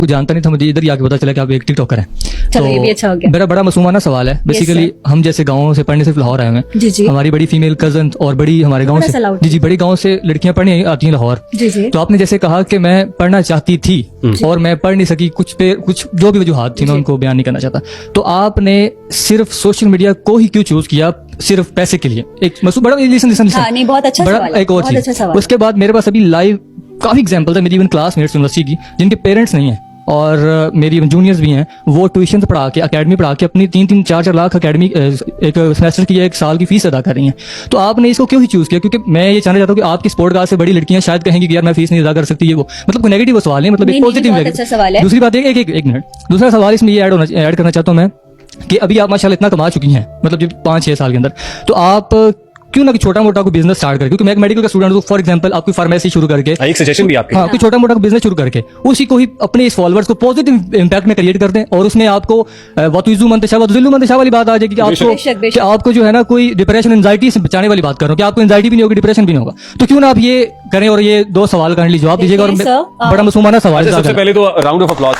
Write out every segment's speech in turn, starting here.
आपको जानता नहीं था, मुझे इधर ही आके पता चला कि आप एक टिकटॉकर हैं। चलो ये भी अच्छा हो गया। मेरा बड़ा मासूमाना सवाल है। बेसिकली हम जैसे गाँव से पढ़ने सिर्फ लाहौर आए हुए हैं। जी जी। हमारी बड़ी फीमेल कजन और बड़ी हमारे गाँव थोड़ा सा loud से जी बड़ी गाँव से लड़कियां पढ़ने आती हैं लाहौर। जी जी। तो आपने जैसे कहा कि मैं पढ़ना चाहती थी और मैं पढ़ नहीं सकी, कुछ जो भी वजूहात थी मैं उनको बयान नहीं करना चाहता। तो आपने सिर्फ सोशल मीडिया को ही क्यों चूज किया, सिर्फ पैसे के लिए? एक बड़ा हाँ, नहीं, बहुत अच्छा बड़ा सवाल है, एक और बहुत अच्छा चीज। सवाल है। उसके बाद मेरे पास अभी लाइव काफी एग्जांपल है, मेरी इवन क्लासमेट्स यूनिवर्सिटी की जिनके पेरेंट्स नहीं है और मेरी जूनियर्स भी हैं, वो ट्यूशन पढ़ा के अकेडमी पढ़ा के अपनी 3-4 लाख अकेडमी एक सेमेस्टर की, एक साल की फीस अदा कर रही हैं। तो आपने इसको क्यों ही चूज किया? क्योंकि मैं ये जानना चाहता हूँ कि आपकी स्पोर्ट कास्ट से बड़ी लड़कियां शायद कहेंगी कि यार मैं फीस नहीं अदा कर सकती, ये वो मतलब कोई नेगेटिव सवाल नहीं, मतलब एक पॉजिटिव। बहुत अच्छा सवाल है। दूसरी बात एक मिनट, दूसरा सवाल इसमें ये ऐड करना चाहता हूँ मैं कि अभी आप माशाल्लाह इतना कमा चुकी हैं, मतलब जो 5-6 साल के अंदर, तो आप क्यों ना कि छोटा मोटा कोई बिजनेस स्टार्ट करके, क्योंकि मैं एक मेडिकल का स्टूडेंट हूँ, फॉर एग्जांपल आपकी फार्मेसी शुरू करके, एक सजेशन भी आपके, हाँ, कोई छोटा मोटा बिजनेस शुरू करके उसी को ही अपने इस फॉलोअर्स को पॉजिटिव इंपैक्ट में क्रिएट कर दें और उसमें आपको वतुइज़ु मंतशा वाली बात आ जाएगी कि आपको जो है ना कोई डिप्रेशन एंजाइटी से बचाने वाली बात कर रहा हूँ कि आपको एंजाइटी भी नहीं होगी, डिप्रेशन भी नहीं होगा। तो क्यों ना आप ये करें और ये 2 सवाल काइंडली जवाब दीजिएगा। और बड़ा मासूमाना सवाल है। सबसे पहले तो राउंड ऑफ अप्लॉज।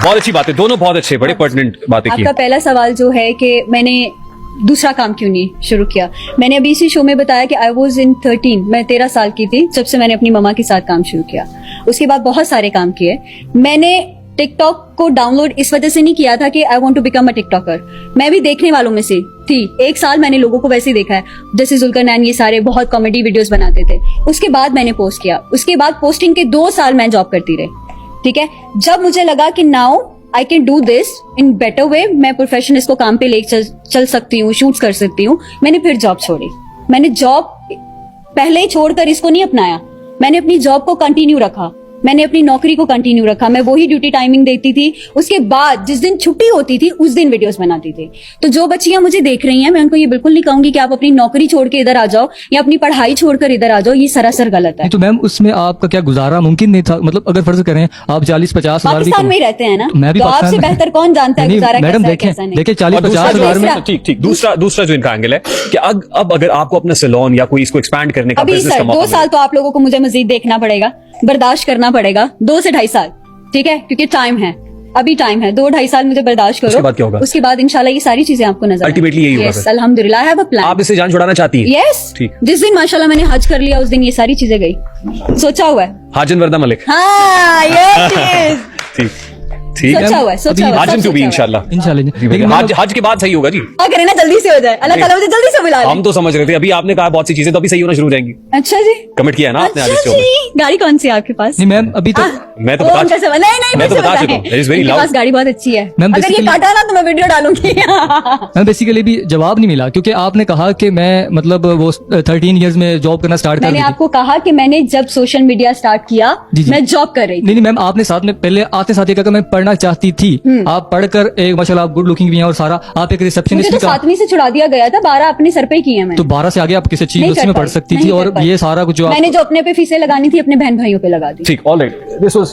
बहुत अच्छी बातें, दोनों बहुत अच्छे, बड़े पर्टिनेंट बातें की। आपका पहला सवाल जो है कि मैंने दूसरा काम क्यों नहीं शुरू किया, मैंने अभी इसी शो में बताया कि आई वॉज इन 13, मैं 13 साल की थी जब से मैंने अपनी मम्मा के साथ काम शुरू किया। उसके बाद बहुत सारे काम किए। मैंने टिकटॉक को डाउनलोड इस वजह से नहीं किया था कि I want to become a TikToker. मैं भी देखने वालों में से थी। 1 साल मैंने लोगों को वैसे ही देखा है, जैसे जुल्करनैन, ये सारे बहुत कॉमेडी वीडियोस बनाते थे। उसके बाद मैंने पोस्ट किया। उसके बाद पोस्टिंग के 2 साल मैं जॉब करती रही। ठीक है, जब मुझे लगा कि now I can do this in better way, मैं प्रोफेशन इसको काम पे ले चल सकती हूँ, शूट्स कर सकती हूँ, मैंने फिर जॉब छोड़ी। मैंने जॉब पहले ही छोड़कर इसको नहीं अपनाया, मैंने अपनी जॉब को कंटिन्यू रखा, मैंने अपनी नौकरी को कंटिन्यू रखा। मैं वही ड्यूटी टाइमिंग देती थी। उसके बाद जिस दिन छुट्टी होती थी उस दिन वीडियोस बनाती थी। तो जो बच्चियां मुझे देख रही हैं, मैं उनको ये बिल्कुल नहीं कहूंगी कि आप अपनी नौकरी छोड़ के इधर आ जाओ या अपनी पढ़ाई छोड़कर इधर आ जाओ, ये सरासर गलत है। तो मैम उसमें आपका क्या गुजारा मुमकिन नहीं था? मतलब अगर फर्ज करें आप 40-50 हजार पाकिस्तान में ही रहते हैं ना, मैं भी तो आपसे बेहतर कौन जानता है गुजारा मैडम कैसा है, कैसा नहीं। देखिए 40-50 हजार में ठीक दूसरा जो इनका एंगल है कि अब अगर आपको अपना सैलून या कोई इसको एक्सपैंड करने का अभी बिजनेस सर का 2 साल तो आप लोगों को मुझे मजीद देखना पड़ेगा, बर्दाश्त करना पड़ेगा, 2 से 2.5 साल, ठीक है, क्योंकि टाइम है, अभी टाइम है। 2-2.5 साल मुझे बर्दाश्त करो। उसके बाद क्या होगा? उसके बाद इंशाल्लाह ये सारी चीजें आपको नजर अल्टीमेटली यही होगा। यस, अल्हम्दुलिल्लाह, आई हैव अ प्लान। आप इससे जान छुड़ाना चाहती हैं? यस, ठीक। जिस दिन माशाल्लाह मैंने हज कर लिया उस दिन ये सारी चीजें गई, सोचा हुआ है। हाजन वर्दा मलिक। हाँ, ये ठीक ठीक है, सोचा हुआ है, सोचा हुआ है, हाजन सब टू भी सोचा हुआ है। इंशाल्लाह। लेकिन हज के बाद सही होगा जी। क्या करें ना, जल्दी से हो जाए, अल्लाह ताला मुझे जल्दी से बुला ले। हम तो समझ रहे थे, अभी आपने कहा बहुत सी चीजें तो अभी सही होना शुरू हो जाएंगी। अच्छा जी, कमिट किया ना आपने आज अच्छा इस शो में। जी। गाड़ी कौन सी है आपके पास? नहीं मैम अभी तक मैं तो वो बता उनका सवाल, नहीं मैं तो मुझसे बता बताएं। चुका हूं, it is very इनके loud। पास गाड़ी बहुत अच्छी है, मैम, अगर ये basically- काटा ना तो मैं वीडियो डालूंगी। मैम बेसिकली भी जवाब नहीं मिला क्योंकि आपने कहा कि मैं मतलब वो 13 इयर्स में जॉब करना स्टार्ट कर मैंने दी थी। आपको कहा कि मैंने जब सोशल मीडिया स्टार्ट किया जी, जी। मैं जॉब कर रही थी। नहीं मैम, आपने साथ में पहले आते साथ ये कहा कि मैं पढ़ना चाहती थी। आप पढ़कर एक माशाल्लाह आप गुड लुकिंग भी हैं और सारा, आप एक मुझे रिसेप्शनिस्ट तो भी 7वीं से छुड़ा दिया गया था, 12 अपने सर पे ही किए मैंने। तो 12 से आगे आप किसी चीज नहीं उसमें कर पढ़ पाई, सकती नहीं थी कर और पाई। ये सारा कुछ जो मैंने जो अपने पे फीसें लगानी थी अपने बहन भाइयों पे लगा दी। ठीक, ऑलराइट, दिस वाज